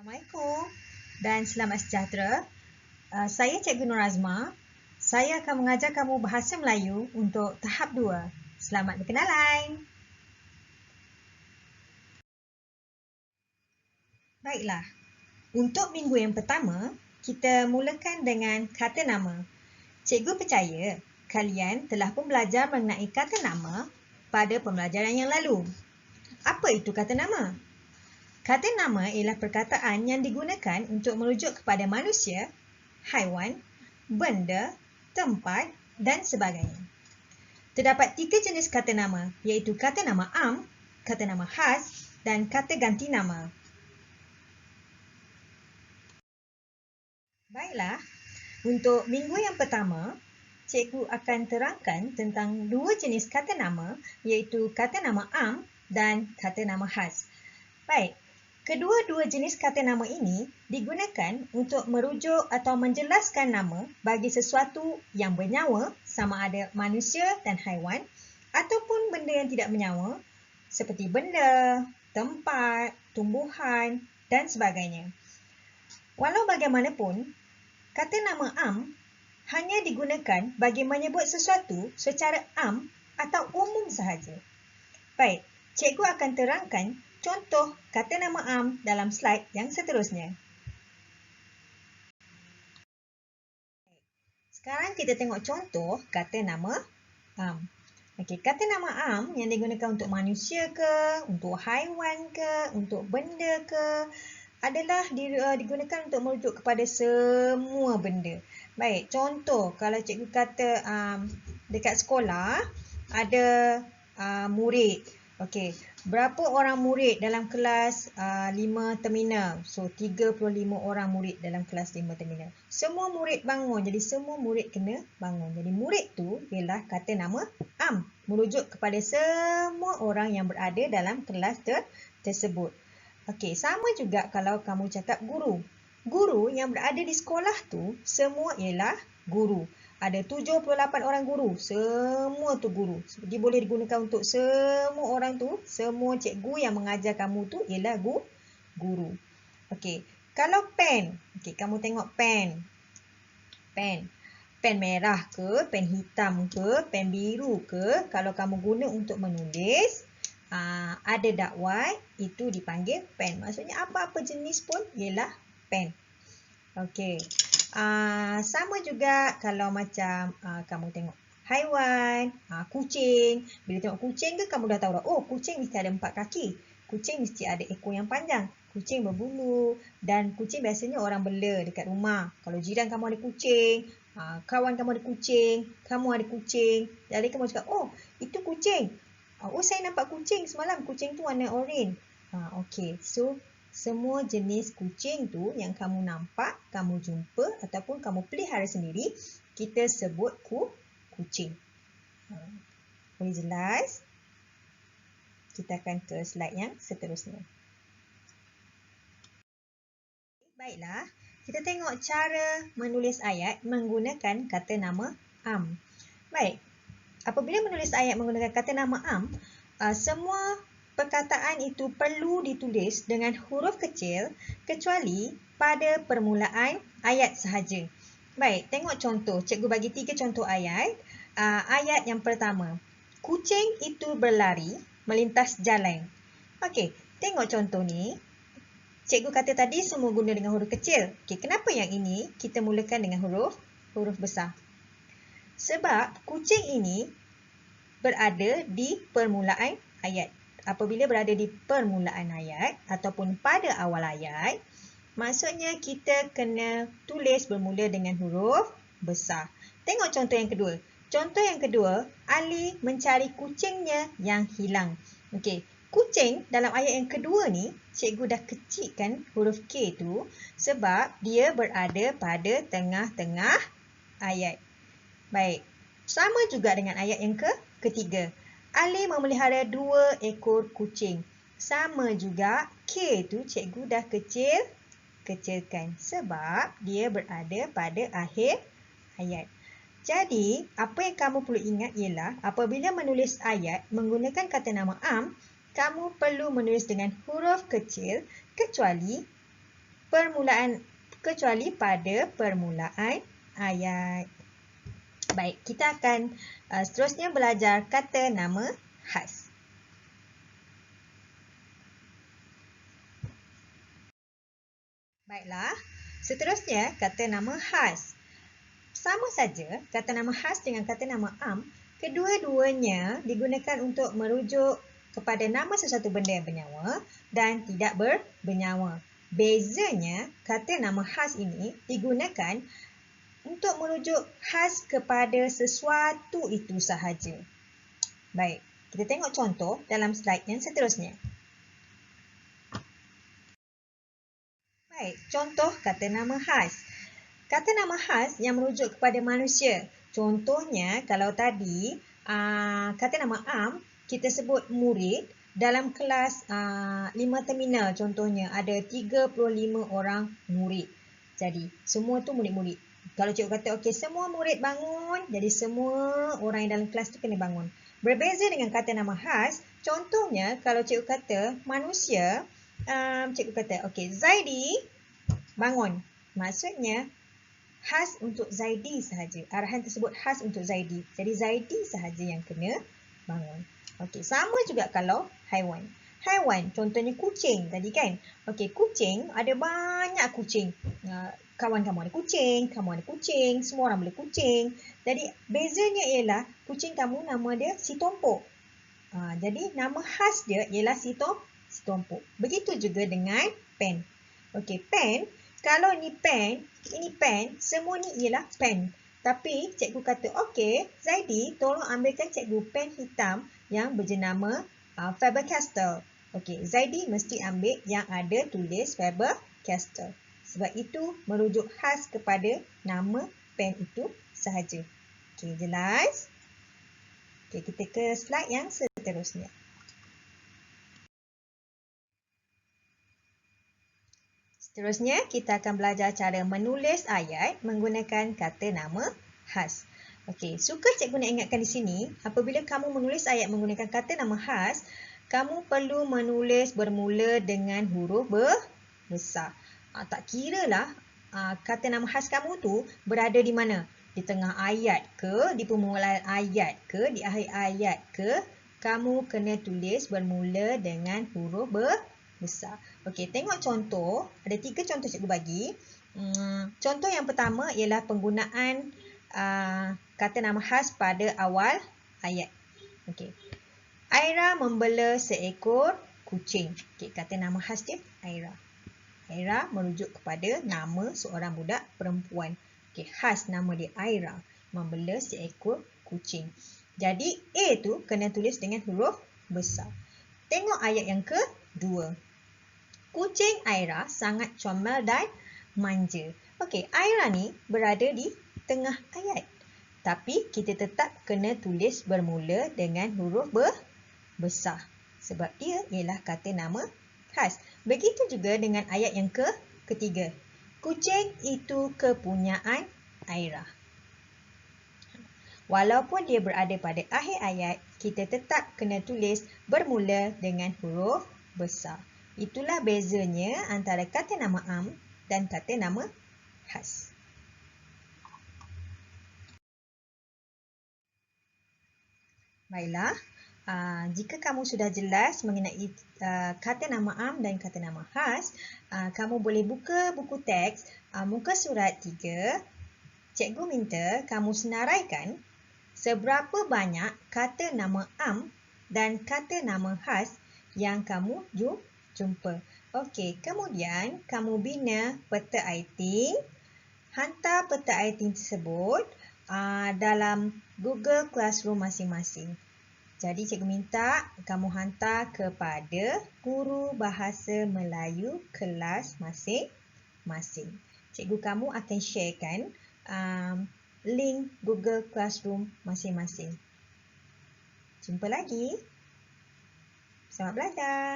Assalamualaikum dan selamat sejahtera. Saya Cikgu Nur Azma. Saya akan mengajar kamu bahasa Melayu untuk tahap 2. Selamat berkenalan. Baiklah, untuk minggu yang pertama, kita mulakan dengan kata nama. Cikgu percaya kalian telah pun belajar mengenai kata nama pada pembelajaran yang lalu. Apa itu kata nama? Kata nama ialah perkataan yang digunakan untuk merujuk kepada manusia, haiwan, benda, tempat dan sebagainya. Terdapat 3 jenis kata nama, iaitu kata nama am, kata nama khas dan kata ganti nama. Baiklah, untuk minggu yang pertama, cikgu akan terangkan tentang 2 jenis kata nama, iaitu kata nama am dan kata nama khas. Baik. Kedua-dua jenis kata nama ini digunakan untuk merujuk atau menjelaskan nama bagi sesuatu yang bernyawa sama ada manusia dan haiwan ataupun benda yang tidak bernyawa seperti benda, tempat, tumbuhan dan sebagainya. Walau bagaimanapun, kata nama am hanya digunakan bagi menyebut sesuatu secara am atau umum sahaja. Baik, cikgu akan terangkan contoh kata nama am dalam slide yang seterusnya. Sekarang kita tengok contoh kata nama am. Okey, kata nama am yang digunakan untuk manusia ke, untuk haiwan ke, untuk benda ke, adalah digunakan untuk merujuk kepada semua benda. Baik, contoh kalau cikgu kata dekat sekolah ada murid. Okey, berapa orang murid dalam kelas 5 terminal? So, 35 orang murid dalam kelas 5 terminal. Semua murid bangun. Jadi, semua murid kena bangun. Jadi, murid tu ialah kata nama am. Merujuk kepada semua orang yang berada dalam kelas tersebut. Okey, sama juga kalau kamu cakap guru. Guru yang berada di sekolah tu semua ialah guru. Ada 78 orang guru. Semua tu guru. Dia boleh digunakan untuk semua orang tu. Semua cikgu yang mengajar kamu tu ialah guru. Okey. Kalau pen. Okey, kamu tengok pen. Pen. Pen merah ke, pen hitam ke, pen biru ke. Kalau kamu guna untuk menulis, ada dakwat, itu dipanggil pen. Maksudnya apa-apa jenis pun ialah pen. Okey. Sama juga kalau macam kamu tengok haiwan, kucing. Bila tengok kucing ke kamu dah tahu dah, oh kucing mesti ada 4 kaki. Kucing mesti ada ekor yang panjang. Kucing berbulu dan kucing biasanya orang bela dekat rumah. Kalau jiran kamu ada kucing, kawan kamu ada kucing, kamu ada kucing. Jadi kamu cakap, oh itu kucing. Oh saya nampak kucing semalam. Kucing tu warna oranye. Okey. So semua jenis kucing tu yang kamu nampak, kamu jumpa ataupun kamu pelihara sendiri, kita sebut kucing. Boleh jelas? Kita akan ke slide yang seterusnya. Baiklah, kita tengok cara menulis ayat menggunakan kata nama am. Baik, apabila menulis ayat menggunakan kata nama am, semua perkataan itu perlu ditulis dengan huruf kecil kecuali pada permulaan ayat sahaja. Baik, tengok contoh. Cikgu bagi 3 contoh ayat. Ayat yang pertama. Kucing itu berlari melintas jalan. Okey, tengok contoh ni. Cikgu kata tadi semua guna dengan huruf kecil. Okey, kenapa yang ini kita mulakan dengan huruf besar? Sebab kucing ini berada di permulaan ayat. Apabila berada di permulaan ayat ataupun pada awal ayat, maksudnya kita kena tulis bermula dengan huruf besar. Tengok contoh yang kedua. Contoh yang kedua, Ali mencari kucingnya yang hilang. Okey, kucing dalam ayat yang kedua ni, cikgu dah kecilkan huruf K tu sebab dia berada pada tengah-tengah ayat. Baik, sama juga dengan ayat yang ketiga. Ali memelihara 2 ekor kucing. Sama juga K tu cikgu dah kecilkan sebab dia berada pada akhir ayat. Jadi, apa yang kamu perlu ingat ialah apabila menulis ayat menggunakan kata nama am, kamu perlu menulis dengan huruf kecil kecuali kecuali pada permulaan ayat. Baik, kita akan seterusnya belajar kata nama khas. Baiklah, seterusnya kata nama khas. Sama saja, kata nama khas dengan kata nama am, kedua-duanya digunakan untuk merujuk kepada nama sesuatu benda yang bernyawa dan tidak bernyawa. Bezanya, kata nama khas ini digunakan untuk merujuk khas kepada sesuatu itu sahaja. Baik, kita tengok contoh dalam slide yang seterusnya. Baik, contoh kata nama khas. Kata nama khas yang merujuk kepada manusia. Contohnya, kalau tadi kata nama am, kita sebut murid. Dalam kelas 5 terminal contohnya, ada 35 orang murid. Jadi, semua tu murid-murid. Kalau cikgu kata, okey, semua murid bangun. Jadi, semua orang yang dalam kelas tu kena bangun. Berbeza dengan kata nama khas, contohnya, kalau cikgu kata manusia, cikgu kata, okey, Zaidi bangun. Maksudnya, khas untuk Zaidi sahaja. Arahan tersebut khas untuk Zaidi. Jadi, Zaidi sahaja yang kena bangun. Okey, sama juga kalau haiwan. Haiwan, contohnya kucing tadi kan. Okey, kucing, ada banyak kucing. Kawan kamu ada kucing, kamu ada kucing, semua orang boleh kucing. Jadi, bezanya ialah kucing kamu nama dia si Tompok. Jadi, nama khas dia ialah si Tompok. Begitu juga dengan pen. Okey, pen. Kalau ni pen, ini pen, semua ni ialah pen. Tapi cikgu kata, okey, Zaidi, tolong ambilkan cikgu pen hitam yang berjenama Faber-Castell. Okey, Zaidi mesti ambil yang ada tulis Faber-Castell. Sebab itu merujuk khas kepada nama pen itu sahaja. Okey, jelas? Okey, kita ke slide yang seterusnya. Seterusnya, kita akan belajar cara menulis ayat menggunakan kata nama khas. Okey, suka cikgu nak ingatkan di sini, apabila kamu menulis ayat menggunakan kata nama khas, kamu perlu menulis bermula dengan huruf besar. Tak kiralah kata nama khas kamu tu berada di mana? Di tengah ayat ke, di permulaan ayat ke, di akhir ayat ke, kamu kena tulis bermula dengan huruf besar. Okey, tengok contoh. Ada 3 contoh cikgu bagi. Contoh yang pertama ialah penggunaan kata nama khas pada awal ayat. Okey. Aira membela seekor kucing. Okey, kata nama khas dia Aira. Aira merujuk kepada nama seorang budak perempuan. Okey, khas nama dia Aira membela seekor kucing. Jadi A tu kena tulis dengan huruf besar. Tengok ayat yang kedua. Kucing Aira sangat comel dan manja. Okey, Aira ni berada di tengah ayat. Tapi kita tetap kena tulis bermula dengan huruf besar. Sebab dia ialah kata nama khas. Begitu juga dengan ayat yang ketiga. Kucing itu kepunyaan Aira. Walaupun dia berada pada akhir ayat, kita tetap kena tulis bermula dengan huruf besar. Itulah bezanya antara kata nama am dan kata nama khas. Baiklah, jika kamu sudah jelas mengenai kata nama am dan kata nama khas, kamu boleh buka buku teks muka surat 3. Cikgu minta kamu senaraikan seberapa banyak kata nama am dan kata nama khas yang kamu jumpa. Okey, kemudian kamu bina peta iting. Hantar peta iting tersebut dalam Google Classroom masing-masing. Jadi cikgu minta kamu hantar kepada guru bahasa Melayu kelas masing-masing. Cikgu kamu akan sharekan link Google Classroom masing-masing. Jumpa lagi. Selamat belajar.